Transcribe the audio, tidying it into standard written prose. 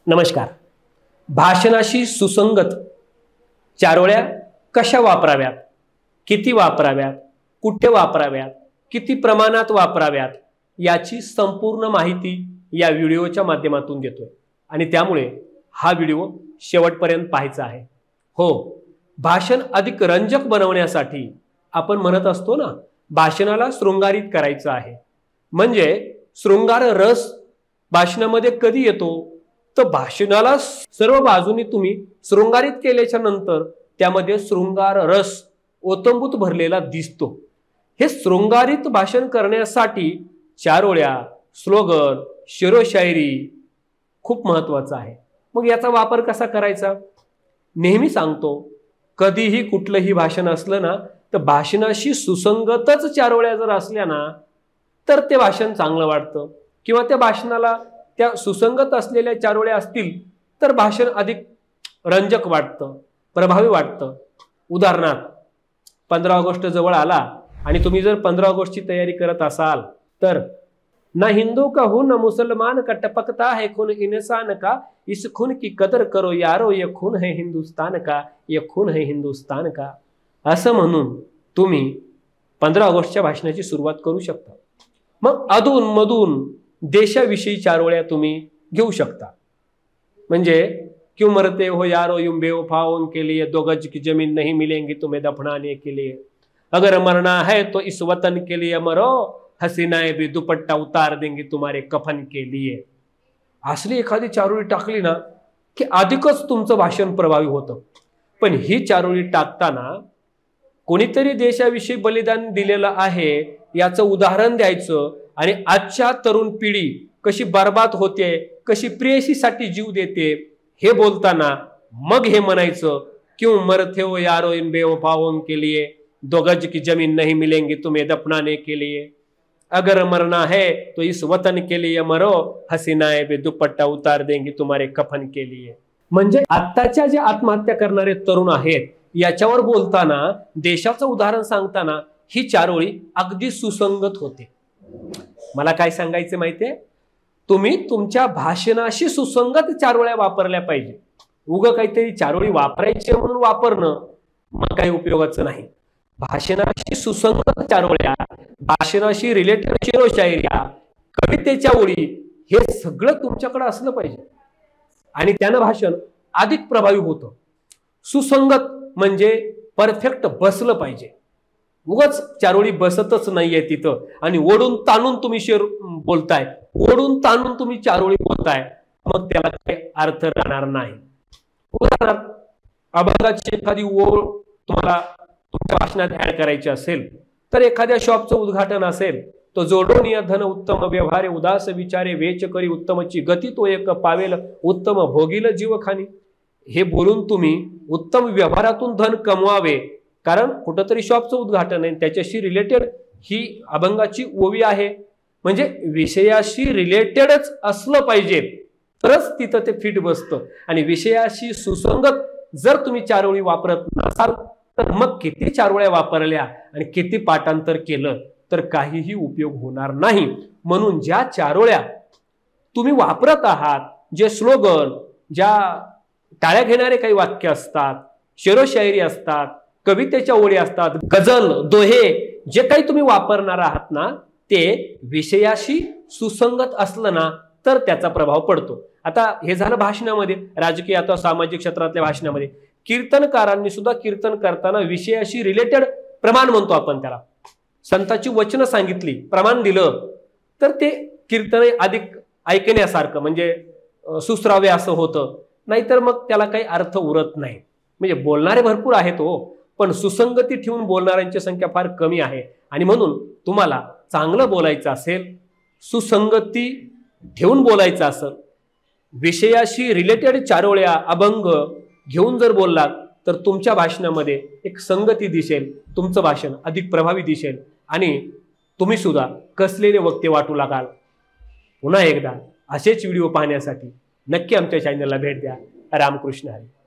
नमस्कार। भाषणाशी सुसंगत चारोळ्या कशा वापराव्यात, किती वापराव्यात, कुठे वापराव्यात, किती प्रमाणात वापराव्यात याची संपूर्ण माहिती या व्हिडिओच्या माध्यमातून देतोय आणि त्यामुळे हा व्हिडिओ शेवटपर्यंत पाहायचा आहे। हो, भाषण अधिक रंजक बनवण्यासाठी आपण म्हणत असतो ना, भाषणाला शृंगारित करायचं आहे। म्हणजे शृंगार रस भाषणामध्ये कधी येतो तर भाषणाला सर्व बाजूनी तुम्ही शृंगारित केल्याच्या नंतर त्यामध्ये शृंगार रस ओतंबूत भरलेला दिसतो। हे शृंगारित भाषण करण्यासाठी चारोळ्या, स्लोगन, शेरोशायरी खूप महत्त्वाचा आहे। मग याचा वापर कसा करायचा? नेहमी सांगतो, कधीही कुठलंही भाषण असलं ना तर भाषणाशी सुसंगतच चारोळ्या जर असल्या ना तर ते भाषण चांगलं वाटतं, किंवा त्या भाषणाला त्या सुसंगत असलेल्या चारोळ्या असतील तर भाषण अधिक रंजक वाटतं, प्रभावी वाटतं। उदाहरणार्थ 15 ऑगस्ट जवळ आला आणि तुम्ही जर 15 ऑगस्टची तयारी करत असाल तर ना हिंदू का हूं ना मुसलमान का टपकता है खून इंसान का, इस खून की कदर करो यारो, ये खून है हिंदुस्तान का, ये खून है हिंदुस्तान का, असं म्हणून तुम्ही 15 ऑगस्टच्या भाषणाची सुरुवात करू शकता। मग अधून मधून देशाविषयी चारोळ्या तुम्ही घेऊ शकता। म्हणजे क्यों मरते हो यारो यूं बेवफाओं के लिए, 2 गज की जमीन नहीं मिलेंगी तुम्हें दफनाने के लिए, अगर मरना है तो इस वतन के लिए मरो, हसीनाएं भी दुपट्टा उतार देंगी तुम्हारे कफन के लिए। असली एखादी चारोळी टाकली ना की अधिकच तुमचं भाषण प्रभावी होतं। पण ही चारोळी टाकताना कोणीतरी देशाविषयी बलिदान दिलेलं आहे याचं उदाहरण द्यायचं आणि आजच्या तरुण पिढी कशी बर्बाद होते, कशी प्रेयसीसाठी जीव देते हे बोलताना मग हे म्हणायचं, क्यों मरते हो यारो इन बेवफाओं के लिए, 2 गज की जमीन नहीं मिलेंगी तुम्हें दफनाने के लिए, अगर मरना है तो इस वतन के लिए मरो, हसीनाएं भी दुपट्टा उतार देंगी तुम्हारे कफन के लिए। म्हणजे आत्ताच्या जे आत्महत्या करणारे तरुण आहेत याच्यावर बोलताना, देशाचं उदाहरण सांगताना ही चारोळी अगदी सुसंगत होते। मला काय सांगायचं माहितीये, तुम्ही तुमच्या भाषणाशी सुसंगत चारोळ्या वापरल्या पाहिजे। उगा काहीतरी चारोळी वापरायची म्हणून वापरणं मग काही उपयोगाचं नाही। भाषणाशी सुसंगत चारोळ्या, भाषणाशी रिलेटेड शेरोशायऱ्या, कवितेच्या ओळी हे सगळं तुमच्याकडे असलं पाहिजे आणि त्यानं भाषण अधिक प्रभावी होतं। सुसंगत म्हणजे परफेक्ट बसलं पाहिजे। उगाच चारोळी बसतच नाहीये तिथं आणि ओढून ताणून तुम्ही शेर बोलताय, ओढून ताणून तुम्ही चारोळी बोलताय, मग त्याला काही अर्थ राहणार नाही। उदाहरणार्थ अभंगाची एखादी ओळ तुम्हाला तुमच्या भाषणात ऍड करायची असेल तर एखाद्या शॉपचं उद्घाटन असेल, तो जोडून या धन उत्तम व्यवहारे, उदास विचारे वेच करी उत्तमची गती, तो एक पावेल उत्तम भोगील जीवखानी, हे बोलून तुम्ही उत्तम व्यवहारातून धन कमवावे। कारण कुठंतरी शॉपचं उद्घाटन आहे, त्याच्याशी रिलेटेड ही अभंगाची ओवी आहे, म्हणजे विषयाशी रिलेटेडच असलं पाहिजे तरच तिथं ते फिट बसतं। आणि विषयाशी सुसंगत जर तुम्ही चारोळी वापरत नसाल तर मग किती चारोळ्या वापरल्या आणि किती पाठांतर केलं तर काहीही उपयोग होणार नाही। म्हणून ज्या चारोळ्या तुम्ही वापरत आहात, जे स्लोगन, ज्या टाळ्या घेणारे काही वाक्य असतात, शेरोशायरी असतात, कवितेच्या ओळी असतात, गझल, दोहे, जे काही तुम्ही वापरणार आहात ना ते विषयाशी सुसंगत असलं ना तर त्याचा प्रभाव पडतो। आता हे झालं भाषणामध्ये, राजकीय अथवा सामाजिक क्षेत्रातल्या भाषणामध्ये। कीर्तनकारांनी सुद्धा कीर्तन करताना विषयाशी रिलेटेड प्रमाण म्हणतो आपण त्याला, संतांची वचनं सांगितली, प्रमाण दिलं तर ते कीर्तन अधिक ऐकण्यासारखं म्हणजे सुश्राव्य असं होतं, नाहीतर मग त्याला काही अर्थ उरत नाही। म्हणजे बोलणारे भरपूर आहेत हो, पण सुसंगती ठेवून बोलणाऱ्यांची संख्या फार कमी आहे। आणि म्हणून तुम्हाला चांगलं बोलायचं असेल, सुसंगती ठेवून बोलायचं असेल, विषयाशी रिलेटेड चारोळ्या, अभंग घेऊन जर बोललात तर तुमच्या भाषणामध्ये एक संगती दिसेल, तुमचं भाषण अधिक प्रभावी दिसेल आणि तुम्ही सुद्धा कसलेले वक्ते वाटू लागाल। पुन्हा एकदा असेच व्हिडिओ पाहण्यासाठी नक्की आमच्या चॅनलला भेट द्या। रामकृष्ण हरी।